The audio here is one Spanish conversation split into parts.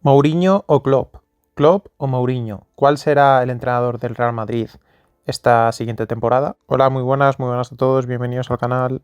¿Mourinho o Klopp? ¿Klopp o Mourinho? ¿Cuál será el entrenador del Real Madrid esta siguiente temporada? Hola, muy buenas a todos, bienvenidos al canal.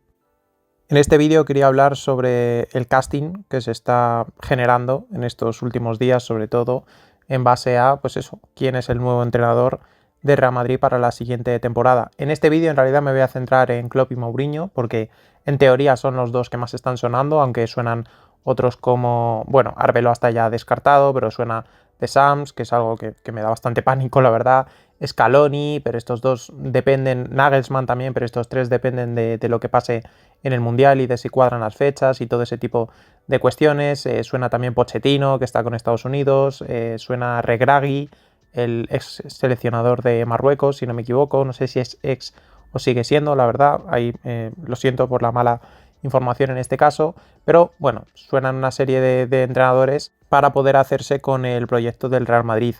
En este vídeo quería hablar sobre el casting que se está generando en estos últimos días, sobre todo en base a, pues eso, quién es el nuevo entrenador de Real Madrid para la siguiente temporada. En este vídeo en realidad me voy a centrar en Klopp y Mourinho porque en teoría son los dos que más están sonando, aunque suenan otros como, bueno, Arbeloa está ya descartado, pero suena de Sams, que es algo que me da bastante pánico, la verdad. Scaloni, pero estos dos dependen, Nagelsmann también, pero estos tres dependen de lo que pase en el Mundial y de si cuadran las fechas y todo ese tipo de cuestiones. Suena también Pochettino, que está con Estados Unidos, suena Regragui, el ex seleccionador de Marruecos, si no me equivoco, no sé si es ex o sigue siendo, la verdad, ahí lo siento por la mala información en este caso, pero bueno, suenan una serie de entrenadores para poder hacerse con el proyecto del Real Madrid.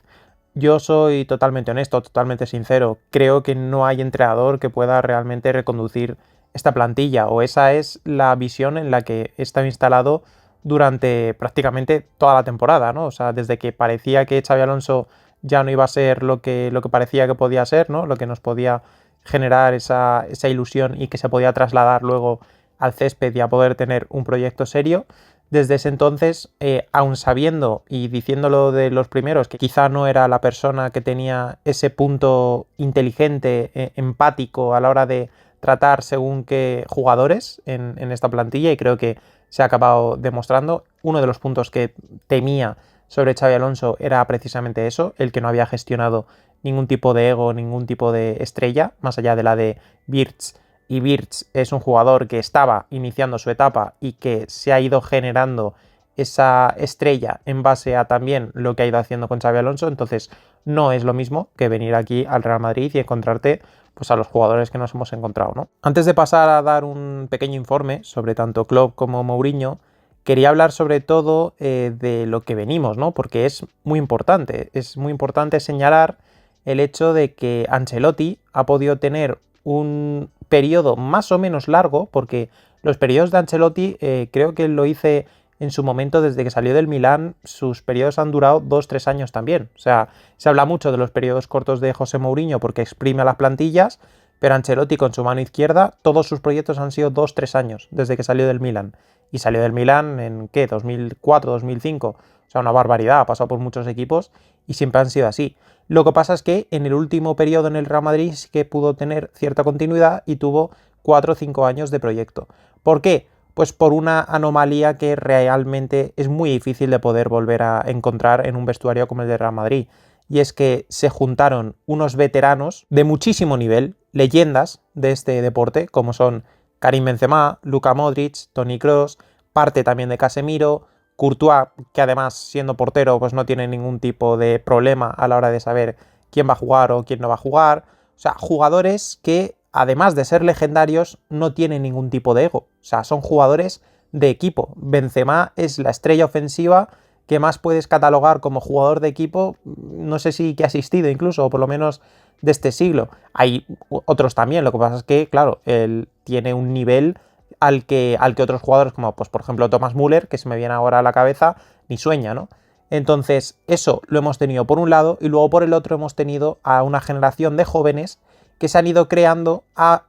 Yo soy totalmente honesto, totalmente sincero. Creo que no hay entrenador que pueda realmente reconducir esta plantilla, o esa es la visión en la que he estado instalado durante prácticamente toda la temporada, ¿no? O sea, desde que parecía que Xabi Alonso ya no iba a ser lo que parecía que podía ser, ¿no? Lo que nos podía generar esa ilusión y que se podía trasladar luego al césped y a poder tener un proyecto serio. Desde ese entonces, aun sabiendo y diciéndolo de los primeros, que quizá no era la persona que tenía ese punto inteligente, empático a la hora de tratar según qué jugadores en esta plantilla, y creo que se ha acabado demostrando. Uno de los puntos que temía sobre Xabi Alonso era precisamente eso, el que no había gestionado ningún tipo de ego, ningún tipo de estrella, más allá de la de Wirtz, y Wirtz es un jugador que estaba iniciando su etapa y que se ha ido generando esa estrella en base a también lo que ha ido haciendo con Xabi Alonso. Entonces no es lo mismo que venir aquí al Real Madrid y encontrarte pues a los jugadores que nos hemos encontrado, ¿no? Antes de pasar a dar un pequeño informe sobre tanto Klopp como Mourinho, quería hablar sobre todo de lo que venimos, ¿no? Porque es muy importante señalar el hecho de que Ancelotti ha podido tener un periodo más o menos largo, porque los periodos de Ancelotti, creo que lo hice en su momento desde que salió del Milán, sus periodos han durado 2-3 años también. O sea, se habla mucho de los periodos cortos de José Mourinho porque exprime a las plantillas, pero Ancelotti con su mano izquierda, todos sus proyectos han sido 2-3 años desde que salió del Milán. Y salió del Milán en, ¿qué? 2004, 2005. O sea, una barbaridad, ha pasado por muchos equipos y siempre han sido así. Lo que pasa es que en el último periodo en el Real Madrid sí que pudo tener cierta continuidad y tuvo 4 o 5 años de proyecto. ¿Por qué? Pues por una anomalía que realmente es muy difícil de poder volver a encontrar en un vestuario como el de Real Madrid. Y es que se juntaron unos veteranos de muchísimo nivel, leyendas de este deporte, como son Karim Benzema, Luka Modric, Toni Kroos, parte también de Casemiro, Courtois, que además siendo portero pues no tiene ningún tipo de problema a la hora de saber quién va a jugar o quién no va a jugar. O sea, jugadores que además de ser legendarios no tienen ningún tipo de ego. O sea, son jugadores de equipo. Benzema es la estrella ofensiva que más puedes catalogar como jugador de equipo, no sé si que ha asistido incluso, o por lo menos de este siglo. Hay otros también, lo que pasa es que, claro, él tiene un nivel al que otros jugadores, como pues, por ejemplo Thomas Müller, que se me viene ahora a la cabeza, ni sueña, ¿no? Entonces, eso lo hemos tenido por un lado, y luego por el otro hemos tenido a una generación de jóvenes que se han ido creando a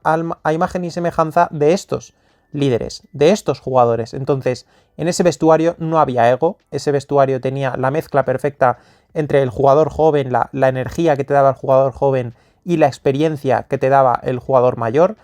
imagen y semejanza de estos líderes, de estos jugadores. Entonces, en ese vestuario no había ego, ese vestuario tenía la mezcla perfecta entre el jugador joven, la energía que te daba el jugador joven y la experiencia que te daba el jugador mayor.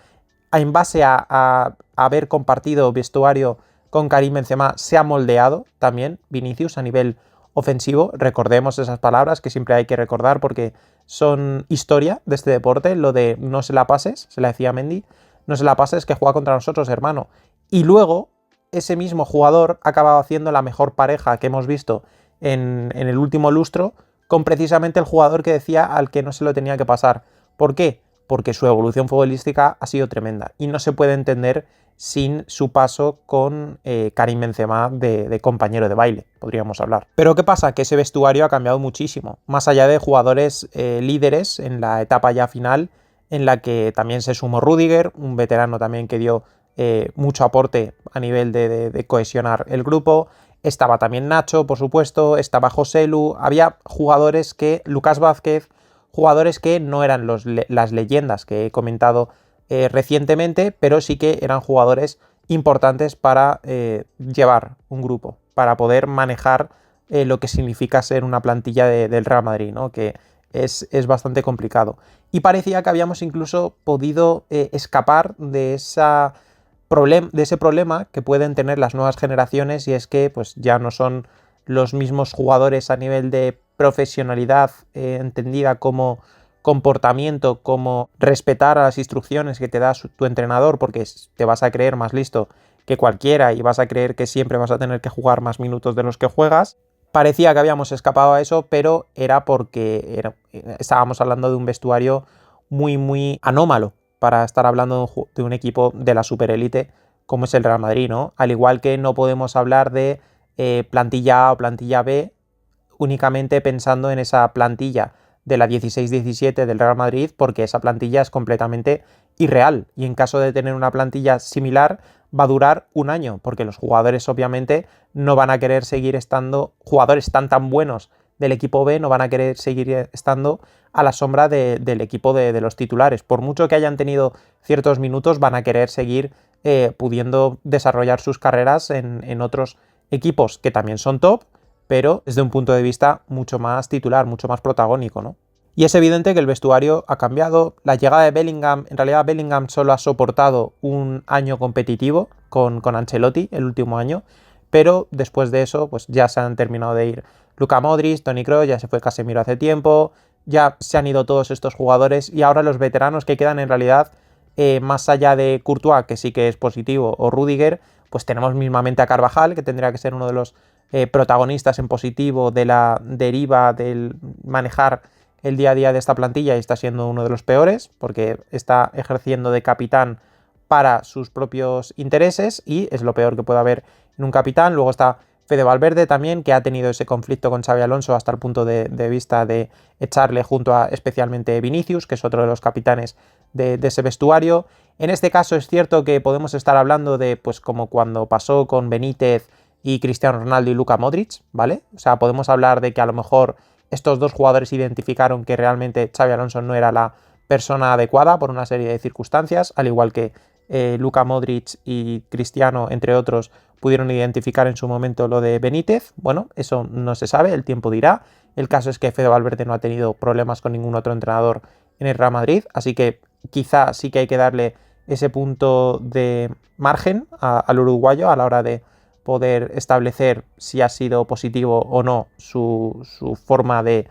En base a haber compartido vestuario con Karim Benzema, se ha moldeado también Vinicius a nivel ofensivo. Recordemos esas palabras que siempre hay que recordar porque son historia de este deporte. Lo de no se la pases, se la decía Mendy, no se la pases que juega contra nosotros, hermano. Y luego ese mismo jugador ha acabado haciendo la mejor pareja que hemos visto en el último lustro con precisamente el jugador que decía al que no se lo tenía que pasar. ¿Por qué? Porque su evolución futbolística ha sido tremenda y no se puede entender sin su paso con Karim Benzema de compañero de baile, podríamos hablar. Pero ¿qué pasa? Que ese vestuario ha cambiado muchísimo, más allá de jugadores líderes en la etapa ya final, en la que también se sumó Rüdiger, un veterano también que dio mucho aporte a nivel de cohesionar el grupo. estaba también Nacho, por supuesto, estaba Joselu, había jugadores Lucas Vázquez, jugadores que no eran las leyendas que he comentado recientemente, pero sí que eran jugadores importantes para llevar un grupo, para poder manejar lo que significa ser una plantilla del Real Madrid, ¿no? Que es bastante complicado. Y parecía que habíamos incluso podido escapar de ese problema que pueden tener las nuevas generaciones, y es que pues ya no son los mismos jugadores a nivel de profesionalidad entendida como comportamiento, como respetar a las instrucciones que te da tu entrenador, porque te vas a creer más listo que cualquiera y vas a creer que siempre vas a tener que jugar más minutos de los que juegas. Parecía que habíamos escapado a eso, pero era porque estábamos hablando de un vestuario muy, muy anómalo para estar hablando de un equipo de la superélite como es el Real Madrid, ¿no? Al igual que no podemos hablar de plantilla A o plantilla B únicamente pensando en esa plantilla de la 16-17 del Real Madrid, porque esa plantilla es completamente irreal, y en caso de tener una plantilla similar va a durar un año, porque los jugadores obviamente no van a querer seguir estando, jugadores tan buenos del equipo B no van a querer seguir estando a la sombra del equipo de los titulares. Por mucho que hayan tenido ciertos minutos, van a querer seguir pudiendo desarrollar sus carreras en otros equipos que también son top, pero desde un punto de vista mucho más titular, mucho más protagónico, ¿no? Y es evidente que el vestuario ha cambiado. La llegada de Bellingham, en realidad Bellingham solo ha soportado un año competitivo con Ancelotti, el último año, pero después de eso pues ya se han terminado de ir Luka Modric, Toni Kroos, ya se fue Casemiro hace tiempo, ya se han ido todos estos jugadores, y ahora los veteranos que quedan en realidad, más allá de Courtois, que sí que es positivo, o Rudiger, pues tenemos mismamente a Carvajal, que tendría que ser uno de los protagonistas en positivo de la deriva del manejar el día a día de esta plantilla, y está siendo uno de los peores porque está ejerciendo de capitán para sus propios intereses y es lo peor que puede haber en un capitán. Luego está Fede Valverde también, que ha tenido ese conflicto con Xabi Alonso hasta el punto de vista de echarle junto a especialmente Vinicius, que es otro de los capitanes de ese vestuario. En este caso es cierto que podemos estar hablando de, pues como cuando pasó con Benítez y Cristiano Ronaldo y Luka Modric, ¿vale? O sea, podemos hablar de que a lo mejor estos dos jugadores identificaron que realmente Xabi Alonso no era la persona adecuada por una serie de circunstancias, al igual que Luka Modric y Cristiano, entre otros, pudieron identificar en su momento lo de Benítez. Bueno, eso no se sabe, el tiempo dirá. El caso es que Fede Valverde no ha tenido problemas con ningún otro entrenador en el Real Madrid, así que quizá sí que hay que darle ese punto de margen al uruguayo a la hora de poder establecer si ha sido positivo o no su forma de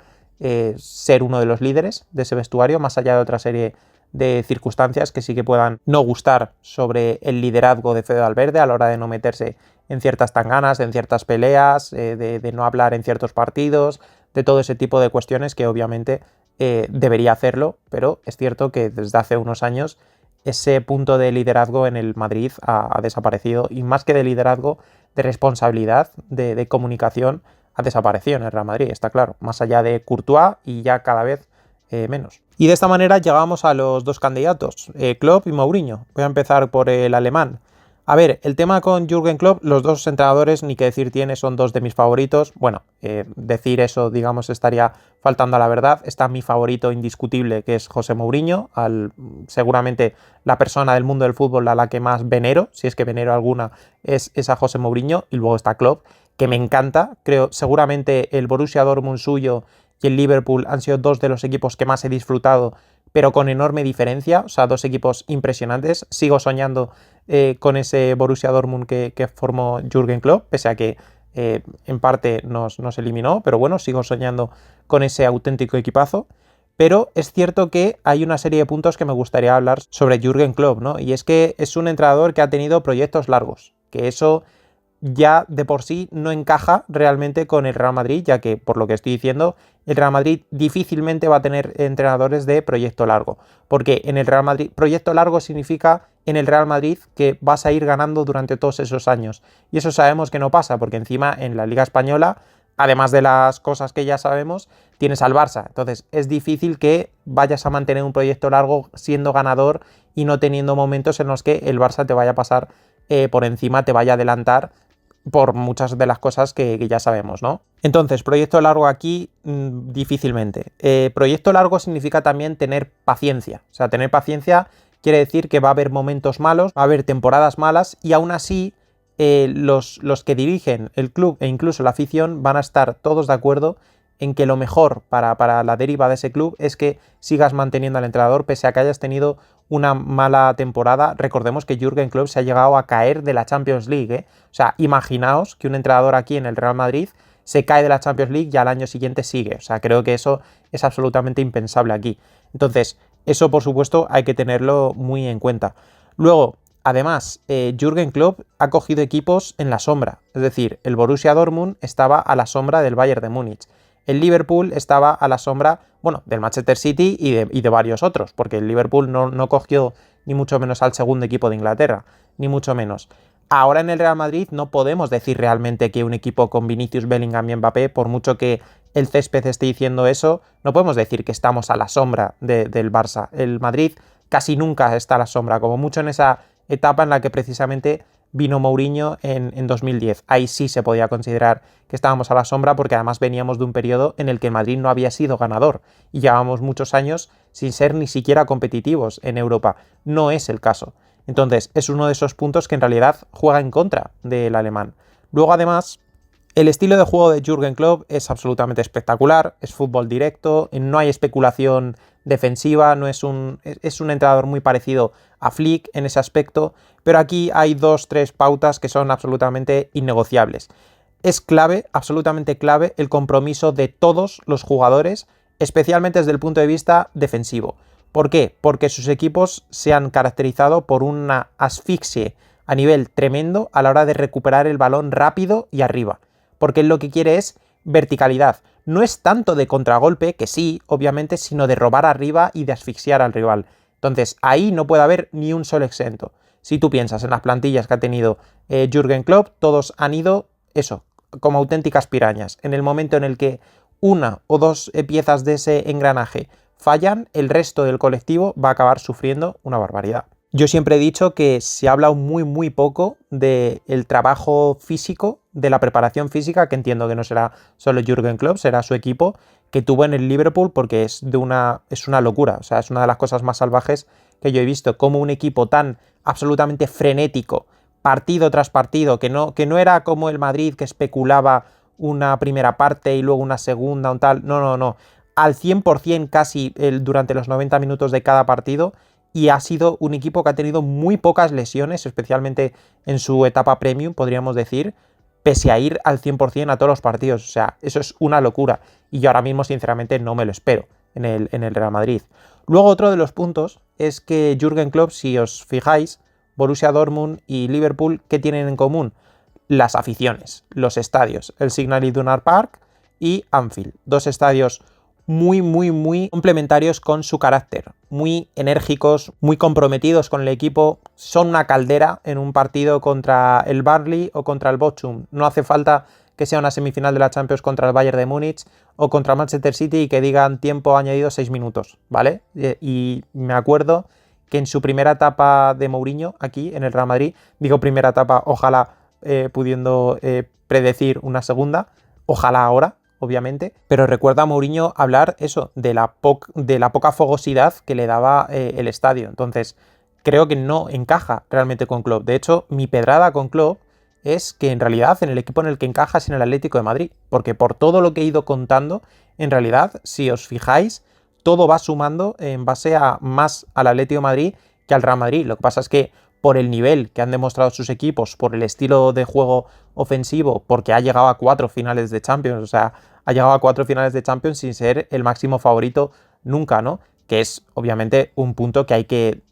ser uno de los líderes de ese vestuario, más allá de otra serie de circunstancias que sí que puedan no gustar sobre el liderazgo de Fede Valverde a la hora de no meterse en ciertas tanganas, en ciertas peleas, de no hablar en ciertos partidos, de todo ese tipo de cuestiones que obviamente debería hacerlo, pero es cierto que desde hace unos años ese punto de liderazgo en el Madrid ha desaparecido, y más que de liderazgo, de responsabilidad, de comunicación, ha desaparecido en el Real Madrid, está claro, más allá de Courtois y ya cada vez menos. Y de esta manera llegamos a los dos candidatos, Klopp y Mourinho. Voy a empezar por el alemán. A ver, el tema con Jürgen Klopp, los dos entrenadores, ni que decir tiene, son dos de mis favoritos. Bueno, decir eso, digamos, estaría faltando a la verdad. Está mi favorito indiscutible, que es José Mourinho, seguramente la persona del mundo del fútbol a la que más venero, si es que venero alguna, es a José Mourinho. Y luego está Klopp, que me encanta. Creo, seguramente el Borussia Dortmund suyo y el Liverpool han sido dos de los equipos que más he disfrutado, pero con enorme diferencia, o sea, dos equipos impresionantes. Sigo soñando con ese Borussia Dortmund que formó Jürgen Klopp, pese a que en parte nos eliminó, pero bueno, sigo soñando con ese auténtico equipazo. Pero es cierto que hay una serie de puntos que me gustaría hablar sobre Jürgen Klopp, ¿no? Y es que es un entrenador que ha tenido proyectos largos, que eso ya de por sí no encaja realmente con el Real Madrid, ya que, por lo que estoy diciendo, el Real Madrid difícilmente va a tener entrenadores de proyecto largo, porque en el Real Madrid, proyecto largo significa en el Real Madrid que vas a ir ganando durante todos esos años, y eso sabemos que no pasa, porque encima en la Liga Española, además de las cosas que ya sabemos, tienes al Barça, entonces es difícil que vayas a mantener un proyecto largo siendo ganador y no teniendo momentos en los que el Barça te vaya a pasar por encima, te vaya a adelantar por muchas de las cosas que ya sabemos, ¿no? Entonces, proyecto largo aquí, difícilmente. Proyecto largo significa también tener paciencia. O sea, tener paciencia quiere decir que va a haber momentos malos, va a haber temporadas malas y aún así los que dirigen el club e incluso la afición van a estar todos de acuerdo en que lo mejor para la deriva de ese club es que sigas manteniendo al entrenador pese a que hayas tenido una mala temporada. Recordemos que Jürgen Klopp se ha llegado a caer de la Champions League, ¿eh? O sea, imaginaos que un entrenador aquí en el Real Madrid se cae de la Champions League y al año siguiente sigue. O sea, creo que eso es absolutamente impensable aquí. Entonces, eso por supuesto hay que tenerlo muy en cuenta. Luego, además, Jürgen Klopp ha cogido equipos en la sombra. Es decir, el Borussia Dortmund estaba a la sombra del Bayern de Múnich. El Liverpool estaba a la sombra, bueno, del Manchester City y de varios otros, porque el Liverpool no cogió ni mucho menos al segundo equipo de Inglaterra, ni mucho menos. Ahora en el Real Madrid no podemos decir realmente que un equipo con Vinicius, Bellingham y Mbappé, por mucho que el césped esté diciendo eso, no podemos decir que estamos a la sombra del Barça. El Madrid casi nunca está a la sombra, como mucho en esa etapa en la que precisamente vino Mourinho en 2010. Ahí sí se podía considerar que estábamos a la sombra porque además veníamos de un periodo en el que Madrid no había sido ganador y llevábamos muchos años sin ser ni siquiera competitivos en Europa. No es el caso. Entonces es uno de esos puntos que en realidad juega en contra del alemán. Luego además el estilo de juego de Jürgen Klopp es absolutamente espectacular, es fútbol directo, no hay especulación defensiva, es un entrenador muy parecido a Flick en ese aspecto, pero aquí hay 2-3 pautas que son absolutamente innegociables. Es clave, absolutamente clave, el compromiso de todos los jugadores, especialmente desde el punto de vista defensivo. ¿Por qué? Porque sus equipos se han caracterizado por una asfixia a nivel tremendo a la hora de recuperar el balón rápido y arriba. Porque él lo que quiere es verticalidad. No es tanto de contragolpe, que sí, obviamente, sino de robar arriba y de asfixiar al rival. Entonces, ahí no puede haber ni un solo exento. Si tú piensas en las plantillas que ha tenido Jürgen Klopp, todos han ido, eso, como auténticas pirañas. En el momento en el que una o dos piezas de ese engranaje fallan, el resto del colectivo va a acabar sufriendo una barbaridad. Yo siempre he dicho que se habla muy poco del trabajo físico, de la preparación física, que entiendo que no será solo Jürgen Klopp, será su equipo, que tuvo en el Liverpool, porque es una locura. O sea, es una de las cosas más salvajes que yo he visto. Como un equipo tan absolutamente frenético, partido tras partido, que no era como el Madrid, que especulaba una primera parte y luego una segunda, un tal. No. Al 100% casi durante los 90 minutos de cada partido. Y ha sido un equipo que ha tenido muy pocas lesiones, especialmente en su etapa premium, podríamos decir, pese a ir al 100% a todos los partidos. O sea, eso es una locura. Y yo ahora mismo, sinceramente, no me lo espero en el Real Madrid. Luego, otro de los puntos es que Jürgen Klopp, si os fijáis, Borussia Dortmund y Liverpool, ¿qué tienen en común? Las aficiones, los estadios, el Signal Iduna Park y Anfield. Dos estadios muy complementarios con su carácter, muy enérgicos, muy comprometidos con el equipo, son una caldera en un partido contra el Burnley o contra el Bochum. No hace falta que sea una semifinal de la Champions contra el Bayern de Múnich o contra Manchester City y que digan tiempo añadido 6 minutos, ¿vale? Y me acuerdo que en su primera etapa de Mourinho aquí en el Real Madrid, digo primera etapa, ojalá pudiendo predecir una segunda, ojalá ahora, obviamente, pero recuerda a Mourinho hablar eso, de la poca fogosidad que le daba el estadio. Entonces, creo que no encaja realmente con Klopp. De hecho, mi pedrada con Klopp es que en realidad en el equipo en el que encaja es en el Atlético de Madrid, porque por todo lo que he ido contando, en realidad, si os fijáis, todo va sumando en base a más al Atlético de Madrid que al Real Madrid. Lo que pasa es que por el nivel que han demostrado sus equipos, por el estilo de juego ofensivo, porque ha llegado a 4 finales de Champions, o sea, ha llegado a 4 finales de Champions sin ser el máximo favorito nunca, ¿no? Que es obviamente un punto que hay que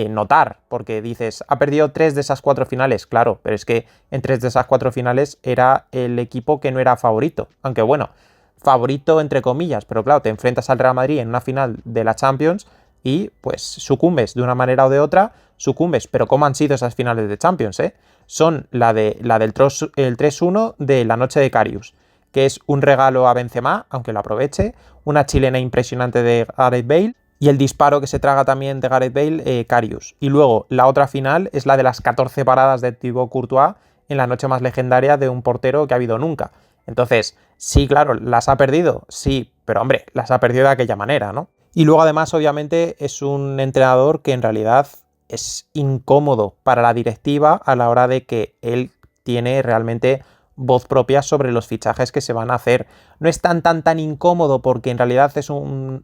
notar, porque dices, ha perdido 3 de esas 4 finales, claro, pero es que en 3 de esas 4 finales era el equipo que no era favorito, aunque bueno, favorito entre comillas, pero claro, te enfrentas al Real Madrid en una final de la Champions y pues sucumbes de una manera o de otra, sucumbes, pero ¿cómo han sido esas finales de Champions? Son la del 3-1 de la noche de Karius, que es un regalo a Benzema, aunque lo aproveche, una chilena impresionante de Gareth Bale y el disparo que se traga también de Gareth Bale, Karius. Y luego la otra final es la de las 14 paradas de Thibaut Courtois en la noche más legendaria de un portero que ha habido nunca. Entonces, sí, claro, las ha perdido, sí, pero hombre, las ha perdido de aquella manera, ¿no? Y luego además, obviamente, es un entrenador que en realidad es incómodo para la directiva a la hora de que él tiene realmente voz propia sobre los fichajes que se van a hacer. No es tan incómodo porque en realidad es un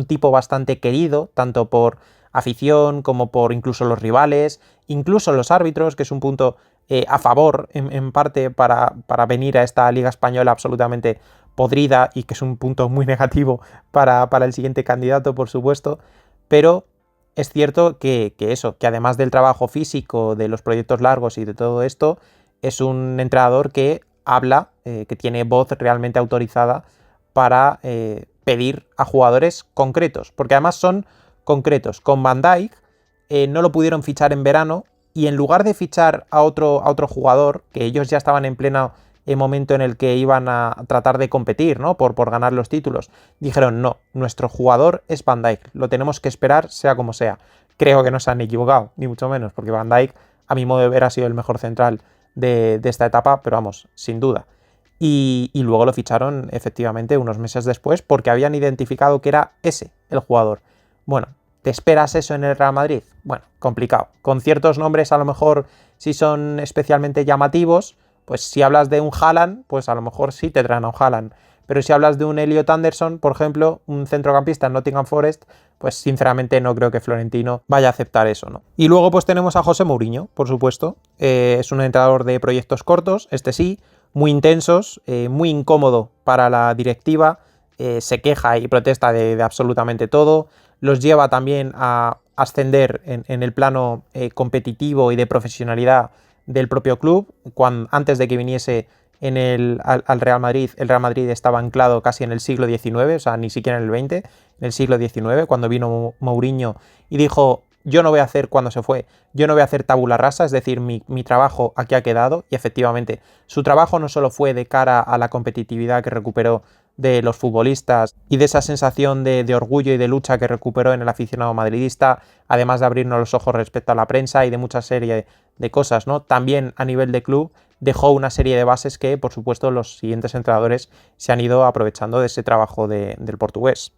tipo bastante querido, tanto por afición como por incluso los rivales, incluso los árbitros, que es un punto a favor en parte para venir a esta Liga Española absolutamente podrida y que es un punto muy negativo para el siguiente candidato, por supuesto, pero es cierto que además del trabajo físico, de los proyectos largos y de todo esto, es un entrenador que habla, que tiene voz realmente autorizada para pedir a jugadores concretos, porque además son concretos. Con Van Dijk no lo pudieron fichar en verano y en lugar de fichar a otro jugador, que ellos ya estaban en pleno momento en el que iban a tratar de competir, ¿no? Por ganar los títulos, dijeron no, nuestro jugador es Van Dijk, lo tenemos que esperar sea como sea. Creo que no se han equivocado, ni mucho menos, porque Van Dijk, a mi modo de ver, ha sido el mejor central de esta etapa, pero vamos, sin duda. Y luego lo ficharon efectivamente unos meses después porque habían identificado que era ese el jugador. Bueno, ¿te esperas eso en el Real Madrid? Bueno, complicado. Con ciertos nombres a lo mejor si son especialmente llamativos, pues si hablas de un Haaland, pues a lo mejor sí te traen a un Haaland. Pero si hablas de un Elliot Anderson, por ejemplo, un centrocampista en Nottingham Forest, pues sinceramente no creo que Florentino vaya a aceptar eso, ¿no? Y luego pues tenemos a José Mourinho, por supuesto. Es un entrenador de proyectos cortos, este sí, muy intensos, muy incómodo para la directiva, se queja y protesta de absolutamente todo, los lleva también a ascender en el plano competitivo y de profesionalidad del propio club. Antes de que viniese al Real Madrid, el Real Madrid estaba anclado casi en el siglo XIX, o sea, ni siquiera en el XX, en el siglo XIX, cuando vino Mourinho y dijo, yo no voy a hacer, cuando se fue, yo no voy a hacer tabula rasa, es decir, mi trabajo aquí ha quedado, y efectivamente, su trabajo no solo fue de cara a la competitividad que recuperó de los futbolistas y de esa sensación de orgullo y de lucha que recuperó en el aficionado madridista, además de abrirnos los ojos respecto a la prensa y de mucha serie de cosas, ¿no? También a nivel de club dejó una serie de bases que, por supuesto, los siguientes entrenadores se han ido aprovechando de ese trabajo del portugués.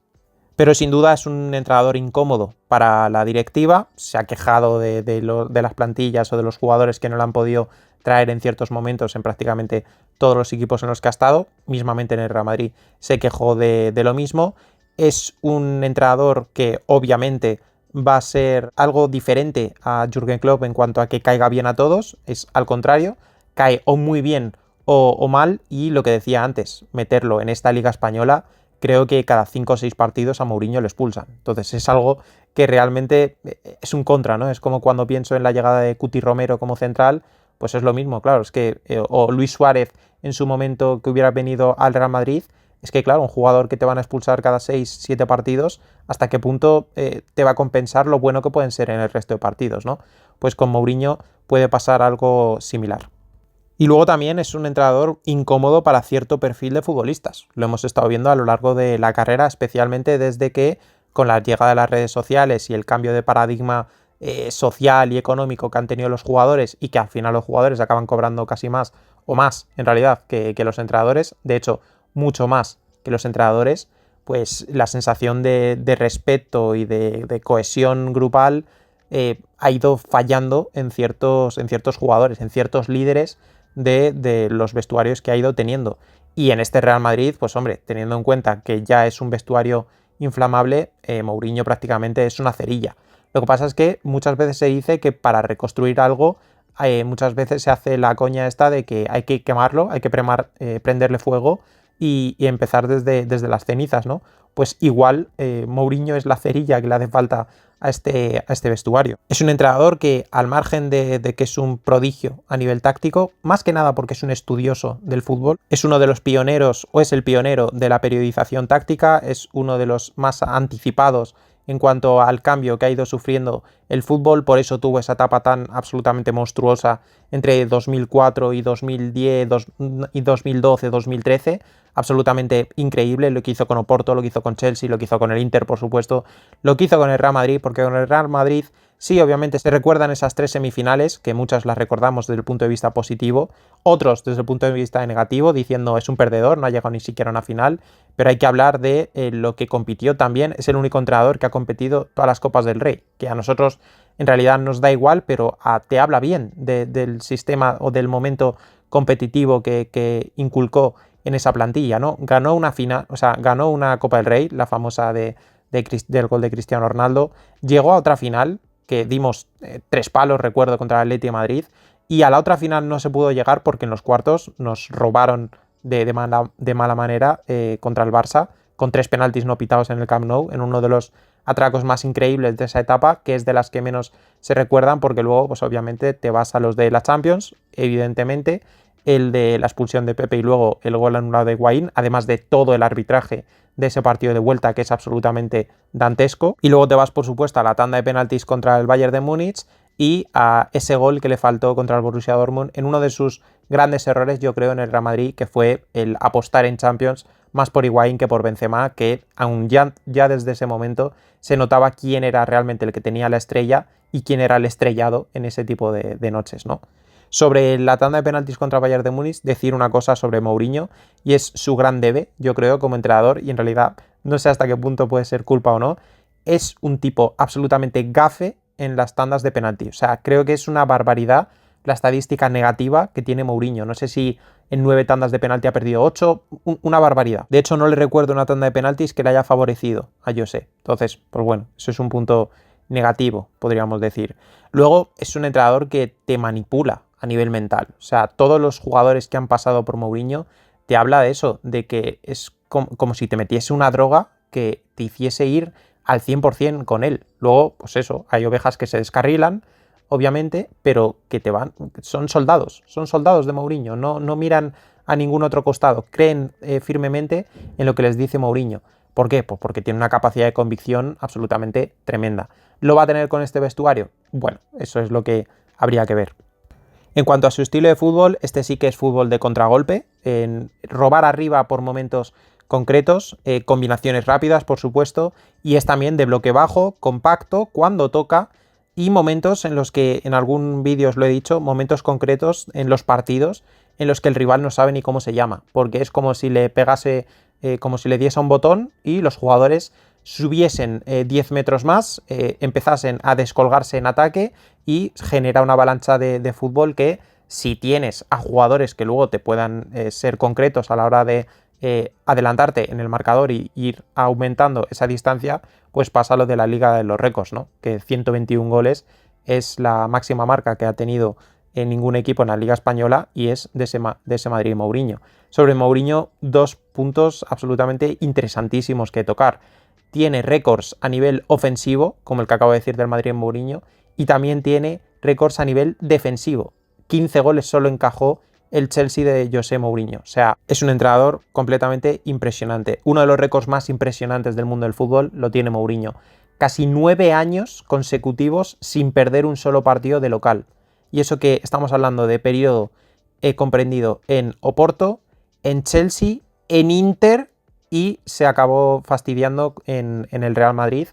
Pero sin duda es un entrenador incómodo para la directiva, se ha quejado de las plantillas o de los jugadores que no le han podido traer en ciertos momentos en prácticamente todos los equipos en los que ha estado, mismamente en el Real Madrid se quejó de lo mismo. Es un entrenador que obviamente va a ser algo diferente a Jürgen Klopp en cuanto a que caiga bien a todos, es al contrario, cae o muy bien o mal, y lo que decía antes, meterlo en esta Liga Española, creo que cada 5 o 6 partidos a Mourinho lo expulsan. Entonces es algo que realmente es un contra, ¿no? Es como cuando pienso en la llegada de Cuti Romero como central, pues es lo mismo, claro, es que, o Luis Suárez en su momento que hubiera venido al Real Madrid, es que claro, un jugador que te van a expulsar cada 6-7 partidos, ¿hasta qué punto te va a compensar lo bueno que pueden ser en el resto de partidos, ¿no? Pues con Mourinho puede pasar algo similar. Y luego también es un entrenador incómodo para cierto perfil de futbolistas. Lo hemos estado viendo a lo largo de la carrera, especialmente desde que con la llegada de las redes sociales y el cambio de paradigma social y económico que han tenido los jugadores, y que al final los jugadores acaban cobrando casi más, o más en realidad, que los entrenadores, de hecho mucho más que los entrenadores, pues la sensación de respeto y de cohesión grupal ha ido fallando en ciertos jugadores, en ciertos líderes de los vestuarios que ha ido teniendo. Y en este Real Madrid, pues hombre, teniendo en cuenta que ya es un vestuario inflamable, Mourinho prácticamente es una cerilla. Lo que pasa es que muchas veces se dice que para reconstruir algo, muchas veces se hace la coña esta de que hay que quemarlo, hay que prenderle fuego y empezar desde las cenizas, ¿no? Pues igual Mourinho es la cerilla que le hace falta a este vestuario. Es un entrenador que, al margen de que es un prodigio a nivel táctico, más que nada porque es un estudioso del fútbol, es uno de los pioneros, o es el pionero de la periodización táctica, es uno de los más anticipados en cuanto al cambio que ha ido sufriendo el fútbol, por eso tuvo esa etapa tan absolutamente monstruosa entre 2004 y 2010 y 2012, 2013. Absolutamente increíble lo que hizo con Oporto, lo que hizo con Chelsea, lo que hizo con el Inter, por supuesto, lo que hizo con el Real Madrid, porque con el Real Madrid sí, obviamente se recuerdan esas 3 semifinales, que muchas las recordamos desde el punto de vista positivo, otros desde el punto de vista negativo, diciendo es un perdedor, no ha llegado ni siquiera a una final, pero hay que hablar de lo que compitió también. Es el único entrenador que ha competido todas las Copas del Rey, que a nosotros en realidad nos da igual, pero te habla bien del sistema o del momento competitivo que inculcó en esa plantilla, ¿no? Ganó una final, o sea, ganó una Copa del Rey, la famosa del gol de Cristiano Ronaldo, llegó a otra final, que dimos 3 palos, recuerdo, contra el Atleti de Madrid, y a la otra final no se pudo llegar porque en los cuartos nos robaron de mala manera contra el Barça, con 3 penaltis no pitados en el Camp Nou, en uno de los atracos más increíbles de esa etapa, que es de las que menos se recuerdan, porque luego, pues obviamente, te vas a los de la Champions, evidentemente, el de la expulsión de Pepe y luego el gol anulado de Higuaín, además de todo el arbitraje de ese partido de vuelta que es absolutamente dantesco. Y luego te vas, por supuesto, a la tanda de penaltis contra el Bayern de Múnich y a ese gol que le faltó contra el Borussia Dortmund en uno de sus grandes errores, yo creo, en el Real Madrid, que fue el apostar en Champions más por Higuaín que por Benzema, que aún ya desde ese momento se notaba quién era realmente el que tenía la estrella y quién era el estrellado en ese tipo de noches, ¿no? Sobre la tanda de penaltis contra Bayern de Múnich, decir una cosa sobre Mourinho, y es su gran debe, yo creo, como entrenador, y en realidad no sé hasta qué punto puede ser culpa o no, es un tipo absolutamente gafe en las tandas de penalti. O sea, creo que es una barbaridad la estadística negativa que tiene Mourinho. No sé si en 9 tandas de penalti ha perdido 8, una barbaridad. De hecho, no le recuerdo una tanda de penaltis que le haya favorecido a José. Entonces, pues bueno, eso es un punto negativo, podríamos decir. Luego, es un entrenador que te manipula a nivel mental. O sea, todos los jugadores que han pasado por Mourinho te habla de eso, de que es como si te metiese una droga que te hiciese ir al 100% con él. Luego, pues eso, hay ovejas que se descarrilan, obviamente, pero que son soldados de Mourinho, no miran a ningún otro costado, creen firmemente en lo que les dice Mourinho. ¿Por qué? Pues porque tiene una capacidad de convicción absolutamente tremenda. ¿Lo va a tener con este vestuario? Bueno, eso es lo que habría que ver. En cuanto a su estilo de fútbol, este sí que es fútbol de contragolpe, en robar arriba por momentos concretos, combinaciones rápidas, por supuesto, y es también de bloque bajo, compacto, cuando toca, y momentos en los que, en algún vídeo os lo he dicho, momentos concretos en los partidos en los que el rival no sabe ni cómo se llama, porque es como si le pegase, como si le diese un botón y los jugadores subiesen 10 metros más, empezasen a descolgarse en ataque y genera una avalancha de fútbol que, si tienes a jugadores que luego te puedan ser concretos a la hora de adelantarte en el marcador y ir aumentando esa distancia, pues pasa lo de la Liga de los Récords, ¿no? Que 121 goles es la máxima marca que ha tenido en ningún equipo en la Liga Española y es de ese Madrid Mourinho. Sobre Mourinho, 2 puntos absolutamente interesantísimos que tocar. Tiene récords a nivel ofensivo, como el que acabo de decir del Madrid Mourinho, y también tiene récords a nivel defensivo. 15 goles solo encajó el Chelsea de José Mourinho. O sea, es un entrenador completamente impresionante. Uno de los récords más impresionantes del mundo del fútbol lo tiene Mourinho. Casi 9 años consecutivos sin perder un solo partido de local. Y eso que estamos hablando de periodo comprendido en Oporto, en Chelsea, en Inter, y se acabó fastidiando en el Real Madrid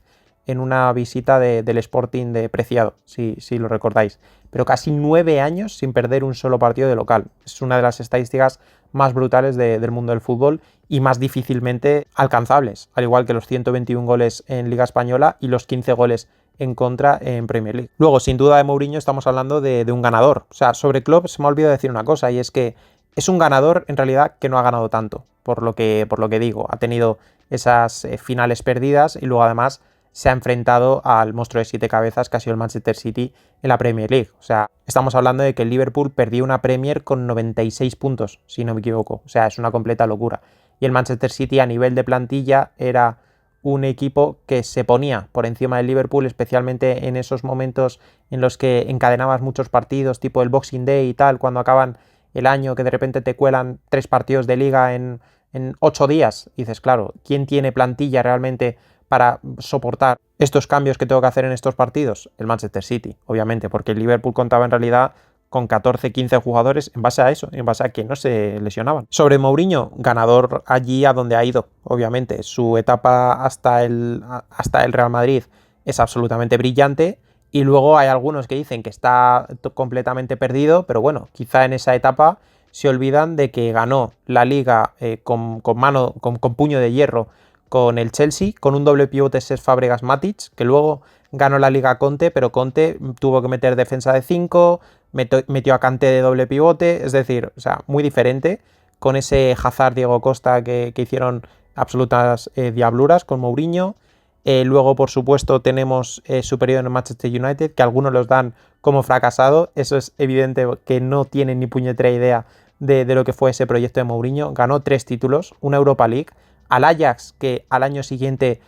en una visita del Sporting de Preciado, si lo recordáis. Pero casi 9 años sin perder un solo partido de local. Es una de las estadísticas más brutales del mundo del fútbol y más difícilmente alcanzables, al igual que los 121 goles en Liga Española y los 15 goles en contra en Premier League. Luego, sin duda de Mourinho estamos hablando de un ganador. O sea, sobre Klopp se me ha olvidado decir una cosa, y es que es un ganador en realidad que no ha ganado tanto, por lo que digo. Ha tenido esas finales perdidas y luego además se ha enfrentado al monstruo de 7 cabezas que ha sido el Manchester City en la Premier League. O sea, estamos hablando de que el Liverpool perdió una Premier con 96 puntos, si no me equivoco. O sea, es una completa locura. Y el Manchester City a nivel de plantilla era un equipo que se ponía por encima del Liverpool, especialmente en esos momentos en los que encadenabas muchos partidos, tipo el Boxing Day y tal, cuando acaban el año, que de repente te cuelan 3 partidos de liga en 8 días. Y dices, claro, ¿quién tiene plantilla realmente para soportar estos cambios que tengo que hacer en estos partidos? El Manchester City, obviamente, porque el Liverpool contaba en realidad con 14-15 jugadores en base a eso, en base a que no se lesionaban. Sobre Mourinho, ganador allí a donde ha ido, obviamente. Su etapa hasta el Real Madrid es absolutamente brillante y luego hay algunos que dicen que está completamente perdido, pero bueno, quizá en esa etapa se olvidan de que ganó la Liga con puño de hierro con el Chelsea, con un doble pivote Cesc Fábregas-Matic, que luego ganó la Liga Conte, pero Conte tuvo que meter defensa de 5, metió a Kanté de doble pivote, es decir, o sea, muy diferente, con ese Hazard Diego Costa que hicieron absolutas diabluras con Mourinho. Luego, por supuesto, tenemos su periodo en el Manchester United, que algunos los dan como fracasado. Eso es evidente que no tienen ni puñetera idea de lo que fue ese proyecto de Mourinho. Ganó 3 títulos, una Europa League, al Ajax, que al año siguiente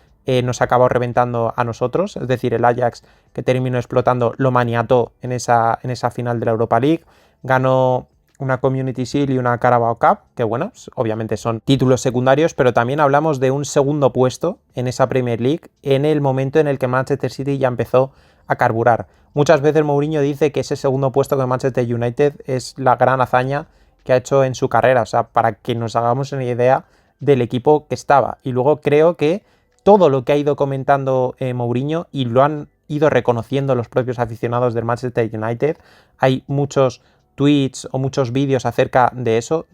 nos acabó reventando a nosotros, es decir, el Ajax que terminó explotando lo maniató en esa final de la Europa League. Ganó una Community Shield y una Carabao Cup, que bueno, obviamente son títulos secundarios, pero también hablamos de un segundo puesto en esa Premier League en el momento en el que Manchester City ya empezó a carburar. Muchas veces Mourinho dice que ese segundo puesto con Manchester United es la gran hazaña que ha hecho en su carrera, o sea, para que nos hagamos una idea del equipo que estaba. Y luego creo que todo lo que ha ido comentando Mourinho, y lo han ido reconociendo los propios aficionados del Manchester United, hay muchos tweets o muchos vídeos acerca de eso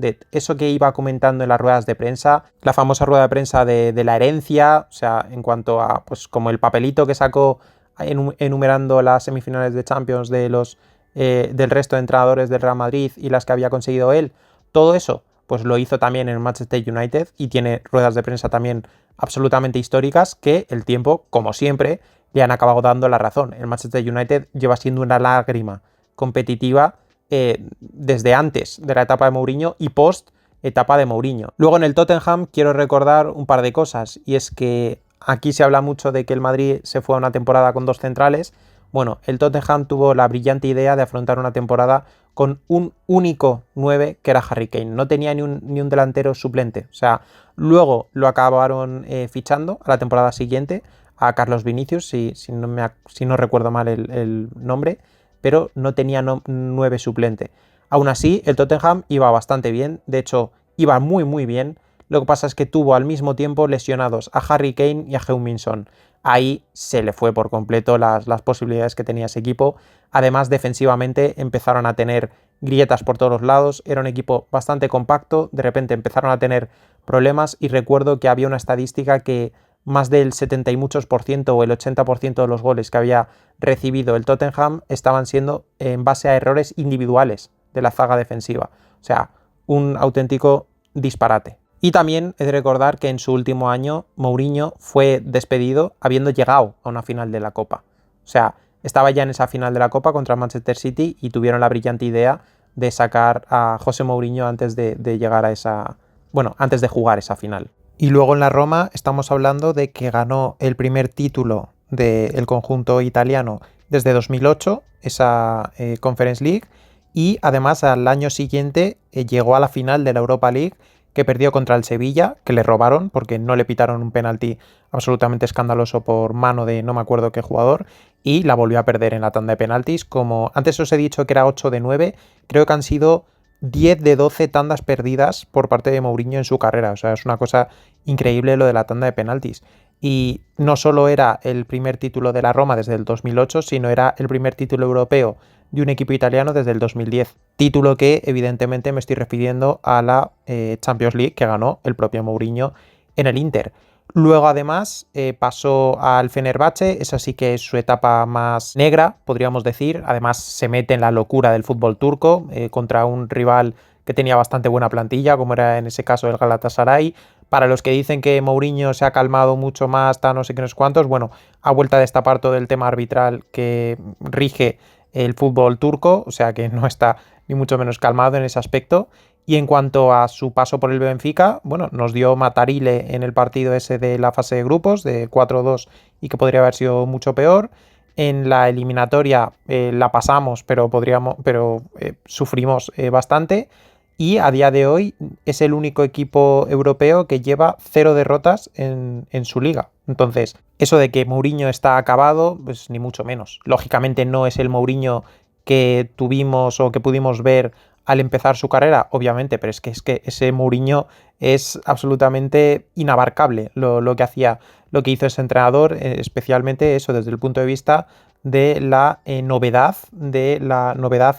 que iba comentando en las ruedas de prensa, la famosa rueda de prensa de la herencia, o sea, en cuanto a, pues como el papelito que sacó enumerando las semifinales de Champions del resto de entrenadores del Real Madrid y las que había conseguido él, todo eso pues lo hizo también en el Manchester United y tiene ruedas de prensa también absolutamente históricas que el tiempo, como siempre, le han acabado dando la razón. El Manchester United lleva siendo una lágrima competitiva desde antes de la etapa de Mourinho y post etapa de Mourinho. Luego en el Tottenham quiero recordar un par de cosas, y es que aquí se habla mucho de que el Madrid se fue a una temporada con 2 centrales. Bueno, el Tottenham tuvo la brillante idea de afrontar una temporada con un único 9 que era Harry Kane. No tenía ni un delantero suplente. O sea, luego lo acabaron fichando a la temporada siguiente a Carlos Vinicius, si no recuerdo mal el nombre, pero no tenía 9 suplente. Aún así, el Tottenham iba bastante bien, de hecho, iba muy muy bien. Lo que pasa es que tuvo al mismo tiempo lesionados a Harry Kane y a Heung-min Son. Ahí se le fue por completo las posibilidades que tenía ese equipo. Además, defensivamente empezaron a tener grietas por todos los lados. Era un equipo bastante compacto. De repente empezaron a tener problemas y recuerdo que había una estadística que más del 70 y muchos por ciento o el 80% de los goles que había recibido el Tottenham estaban siendo en base a errores individuales de la zaga defensiva. O sea, un auténtico disparate. Y también he de recordar que en su último año Mourinho fue despedido habiendo llegado a una final de la Copa. O sea, estaba ya en esa final de la Copa contra Manchester City y tuvieron la brillante idea de sacar a José Mourinho antes de llegar a esa... Bueno, antes de jugar esa final. Y luego en la Roma estamos hablando de que ganó el primer título del conjunto italiano desde 2008, esa Conference League, y además al año siguiente llegó a la final de la Europa League, que perdió contra el Sevilla, que le robaron porque no le pitaron un penalti absolutamente escandaloso por mano de no me acuerdo qué jugador, y la volvió a perder en la tanda de penaltis. Como antes os he dicho que era 8 de 9, creo que han sido 10 de 12 tandas perdidas por parte de Mourinho en su carrera. O sea, es una cosa increíble lo de la tanda de penaltis. Y no solo era el primer título de la Roma desde el 2008, sino era el primer título europeo de un equipo italiano desde el 2010. Título que evidentemente me estoy refiriendo a la Champions League que ganó el propio Mourinho en el Inter. Luego además pasó al Fenerbahce, esa sí que es su etapa más negra, podríamos decir. Además se mete en la locura del fútbol turco contra un rival que tenía bastante buena plantilla, como era en ese caso el Galatasaray. Para los que dicen que Mourinho se ha calmado mucho más, no sé qué, no sé cuántos, bueno, a vuelta de destapar todo el tema arbitral que rige el fútbol turco, o sea que no está ni mucho menos calmado en ese aspecto. Y en cuanto a su paso por el Benfica, bueno, nos dio Matarile en el partido ese de la fase de grupos, de 4-2, y que podría haber sido mucho peor. En la eliminatoria la pasamos, pero sufrimos bastante. Y a día de hoy es el único equipo europeo que lleva 0 derrotas en su liga. Entonces, eso de que Mourinho está acabado, pues ni mucho menos. Lógicamente no es el Mourinho que tuvimos o que pudimos ver al empezar su carrera, obviamente, pero es que ese Mourinho es absolutamente inabarcable lo que hacía, lo que hizo ese entrenador, especialmente eso desde el punto de vista de la novedad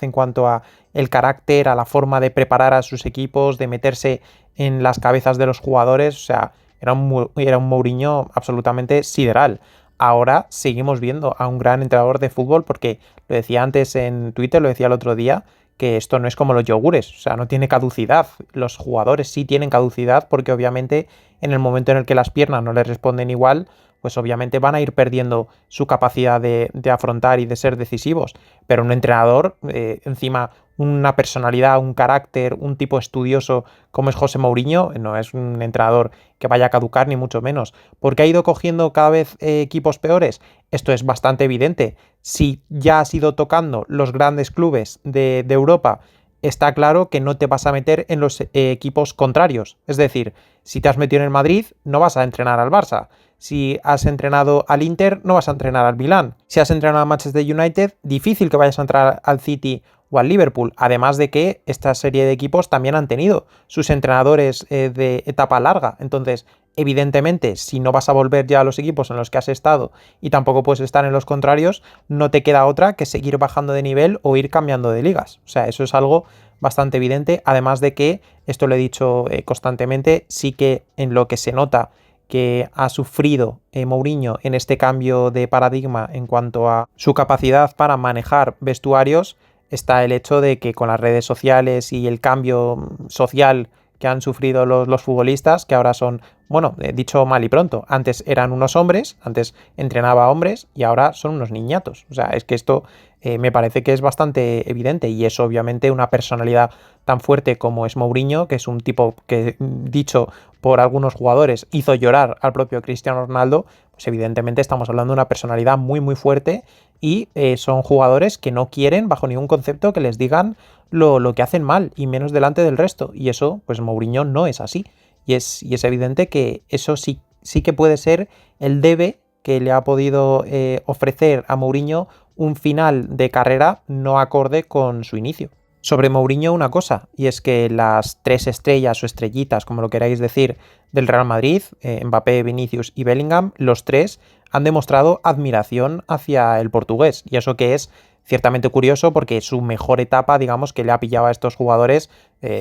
en cuanto a el carácter, a la forma de preparar a sus equipos, de meterse en las cabezas de los jugadores. O sea, era un Mourinho absolutamente sideral. Ahora seguimos viendo a un gran entrenador de fútbol porque lo decía antes en Twitter, lo decía el otro día, que esto no es como los yogures, o sea, no tiene caducidad. Los jugadores sí tienen caducidad porque obviamente en el momento en el que las piernas no les responden igual, pues obviamente van a ir perdiendo su capacidad de afrontar y de ser decisivos. Pero un entrenador, encima una personalidad, un carácter, un tipo estudioso como es José Mourinho, no es un entrenador que vaya a caducar ni mucho menos. ¿Porque ha ido cogiendo cada vez equipos peores? Esto es bastante evidente. Si ya has ido tocando los grandes clubes de Europa, está claro que no te vas a meter en los equipos contrarios. Es decir, si te has metido en el Madrid, no vas a entrenar al Barça. Si has entrenado al Inter, no vas a entrenar al Milán. Si has entrenado al Manchester United, difícil que vayas a entrar al City o al Liverpool. Además de que esta serie de equipos también han tenido sus entrenadores de etapa larga. Entonces, evidentemente, si no vas a volver ya a los equipos en los que has estado y tampoco puedes estar en los contrarios, no te queda otra que seguir bajando de nivel o ir cambiando de ligas. O sea, eso es algo bastante evidente. Además de que, esto lo he dicho constantemente, sí que en lo que se nota que ha sufrido Mourinho en este cambio de paradigma en cuanto a su capacidad para manejar vestuarios, está el hecho de que con las redes sociales y el cambio social que han sufrido los futbolistas, que ahora son, bueno, dicho mal y pronto, antes eran unos hombres, antes entrenaba a hombres y ahora son unos niñatos. O sea, es que esto me parece que es bastante evidente y es obviamente una personalidad tan fuerte como es Mourinho, que es un tipo que, dicho por algunos jugadores, hizo llorar al propio Cristiano Ronaldo. Pues evidentemente estamos hablando de una personalidad muy muy fuerte y son jugadores que no quieren bajo ningún concepto que les digan lo que hacen mal y menos delante del resto, y eso pues Mourinho no es así y es evidente que eso sí que puede ser el debe que le ha podido ofrecer a Mourinho un final de carrera no acorde con su inicio. Sobre Mourinho una cosa, y es que las tres estrellas o estrellitas, como lo queráis decir, del Real Madrid, Mbappé, Vinicius y Bellingham, los tres han demostrado admiración hacia el portugués, y eso que es ciertamente curioso porque su mejor etapa, digamos, que le ha pillado a estos jugadores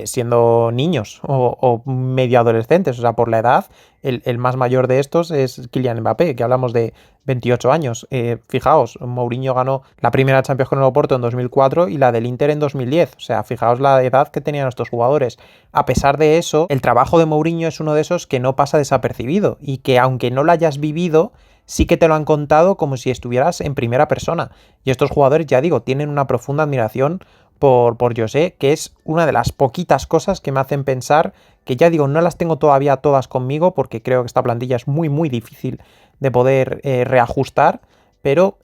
siendo niños o medio adolescentes, o sea, por la edad, el más mayor de estos es Kylian Mbappé, que hablamos de 28 años. Fijaos, Mourinho ganó la primera Champions con el Oporto en 2004 y la del Inter en 2010. O sea, fijaos la edad que tenían estos jugadores. A pesar de eso, el trabajo de Mourinho es uno de esos que no pasa desapercibido y que aunque no lo hayas vivido, sí que te lo han contado como si estuvieras en primera persona. Y estos jugadores, ya digo, tienen una profunda admiración por José, que es una de las poquitas cosas que me hacen pensar que, ya digo, no las tengo todavía todas conmigo porque creo que esta plantilla es muy muy difícil de poder reajustar, pero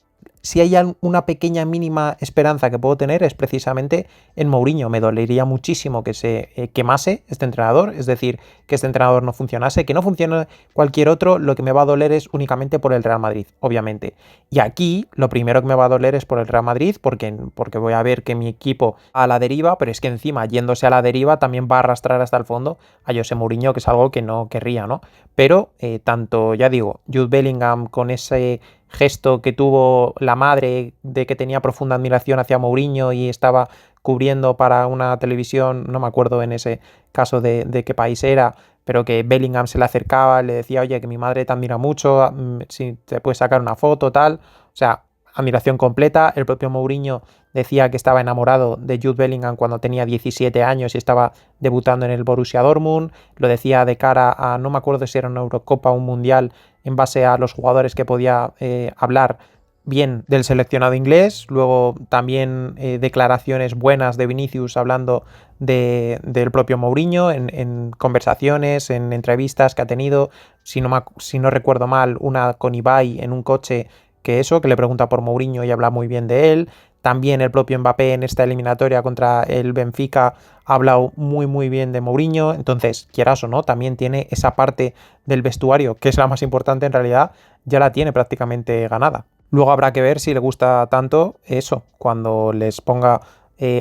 si hay una pequeña mínima esperanza que puedo tener es precisamente en Mourinho. Me dolería muchísimo que se quemase este entrenador, es decir, que este entrenador no funcionase, que no funcione cualquier otro. Lo que me va a doler es únicamente por el Real Madrid, obviamente. Y aquí lo primero que me va a doler es por el Real Madrid, porque voy a ver que mi equipo a la deriva, pero es que encima, yéndose a la deriva, también va a arrastrar hasta el fondo a José Mourinho, que es algo que no querría, ¿no? Pero tanto, ya digo, Jude Bellingham con ese gesto que tuvo la madre de que tenía profunda admiración hacia Mourinho y estaba cubriendo para una televisión, no me acuerdo en ese caso de qué país era, pero que Bellingham se le acercaba, le decía, oye, que mi madre te admira mucho, si te puedes sacar una foto, tal. O sea, admiración completa. El propio Mourinho decía que estaba enamorado de Jude Bellingham cuando tenía 17 años y estaba debutando en el Borussia Dortmund. Lo decía de cara a, no me acuerdo si era una Eurocopa o un Mundial, en base a los jugadores que podía hablar bien del seleccionado inglés. Luego también declaraciones buenas de Vinicius hablando del propio Mourinho en conversaciones, en entrevistas que ha tenido. Si no recuerdo mal, una con Ibai en un coche que le pregunta por Mourinho y habla muy bien de él. También el propio Mbappé en esta eliminatoria contra el Benfica ha hablado muy muy bien de Mourinho. Entonces, quieras o no, también tiene esa parte del vestuario, que es la más importante en realidad, ya la tiene prácticamente ganada. Luego habrá que ver si le gusta tanto eso, cuando les ponga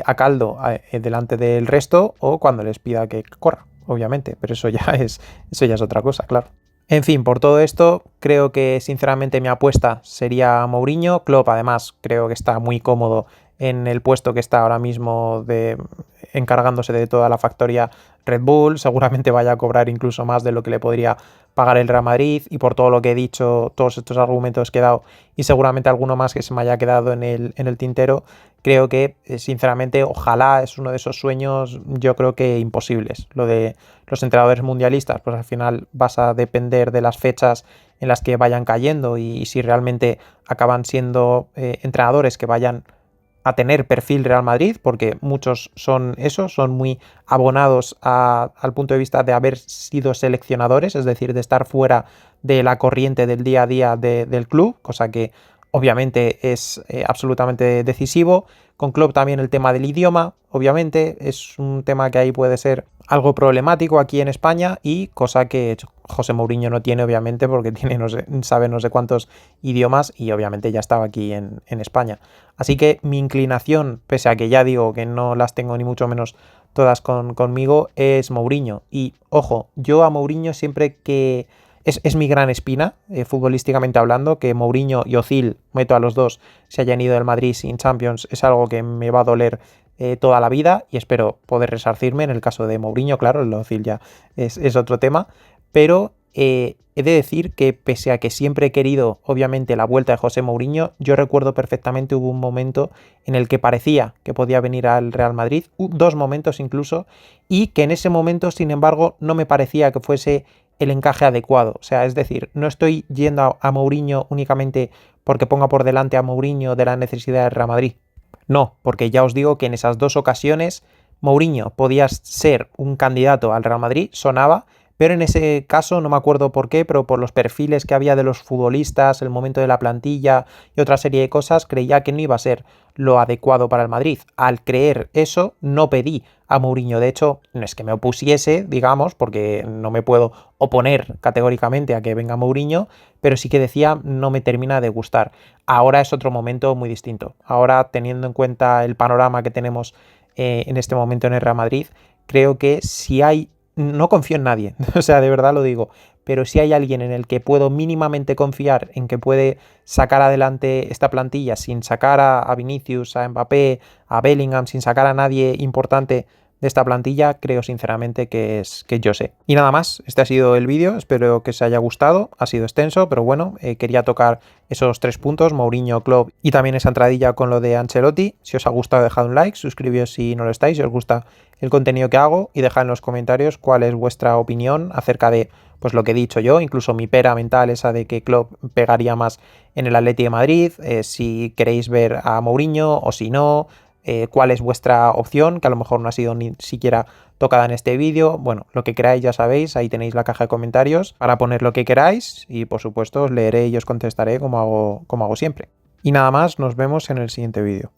a caldo delante del resto o cuando les pida que corra, obviamente, pero eso ya es otra cosa, claro. En fin, por todo esto, creo que sinceramente mi apuesta sería Mourinho. Klopp, además, creo que está muy cómodo en el puesto que está ahora mismo encargándose de toda la factoría Red Bull. Seguramente vaya a cobrar incluso más de lo que le podría pagar el Real Madrid, y por todo lo que he dicho, todos estos argumentos que he dado y seguramente alguno más que se me haya quedado en el tintero, creo que sinceramente ojalá, es uno de esos sueños, yo creo que imposibles. Lo de los entrenadores mundialistas, pues al final vas a depender de las fechas en las que vayan cayendo y si realmente acaban siendo entrenadores que vayan a tener perfil Real Madrid, porque muchos son esos, son muy abonados al punto de vista de haber sido seleccionadores, es decir, de estar fuera de la corriente del día a día del club, cosa que obviamente es absolutamente decisivo. Con Klopp también el tema del idioma, obviamente, es un tema que ahí puede ser algo problemático aquí en España y cosa que José Mourinho no tiene, obviamente, porque tiene sabe no sé cuántos idiomas y obviamente ya estaba aquí en España. Así que mi inclinación, pese a que ya digo que no las tengo ni mucho menos todas conmigo, es Mourinho. Y ojo, yo a Mourinho siempre que... Es mi gran espina, futbolísticamente hablando, que Mourinho y Özil, meto a los dos, se hayan ido del Madrid sin Champions, es algo que me va a doler toda la vida y espero poder resarcirme en el caso de Mourinho, claro, el Özil ya es otro tema, pero he de decir que pese a que siempre he querido, obviamente, la vuelta de José Mourinho, yo recuerdo perfectamente hubo un momento en el que parecía que podía venir al Real Madrid, dos momentos incluso, y que en ese momento, sin embargo, no me parecía que fuese el encaje adecuado. O sea, es decir, no estoy yendo a Mourinho únicamente porque ponga por delante a Mourinho de la necesidad del Real Madrid. No, porque ya os digo que en esas dos ocasiones Mourinho podía ser un candidato al Real Madrid, sonaba, pero en ese caso no me acuerdo por qué, pero por los perfiles que había de los futbolistas, el momento de la plantilla y otra serie de cosas, creía que no iba a ser lo adecuado para el Madrid. Al creer eso, no pedí a Mourinho. De hecho, no es que me opusiese, digamos, porque no me puedo oponer categóricamente a que venga Mourinho, pero sí que decía no me termina de gustar. Ahora es otro momento muy distinto. Ahora, teniendo en cuenta el panorama que tenemos en este momento en el Real Madrid, creo que si hay... No confío en nadie, o sea, de verdad lo digo, pero si hay alguien en el que puedo mínimamente confiar en que puede sacar adelante esta plantilla sin sacar a Vinicius, a Mbappé, a Bellingham, sin sacar a nadie importante de esta plantilla, creo sinceramente que es José. Y nada más, este ha sido el vídeo, espero que os haya gustado, ha sido extenso, pero bueno, quería tocar esos 3 puntos, Mourinho, Klopp y también esa entradilla con lo de Ancelotti. Si os ha gustado, dejad un like, suscribíos si no lo estáis, si os gusta el contenido que hago y dejad en los comentarios cuál es vuestra opinión acerca de pues lo que he dicho yo, incluso mi pera mental esa de que Klopp pegaría más en el Atleti de Madrid, si queréis ver a Mourinho o si no, cuál es vuestra opción, que a lo mejor no ha sido ni siquiera tocada en este vídeo. Bueno, lo que queráis ya sabéis, ahí tenéis la caja de comentarios para poner lo que queráis y por supuesto os leeré y os contestaré como hago siempre. Y nada más, nos vemos en el siguiente vídeo.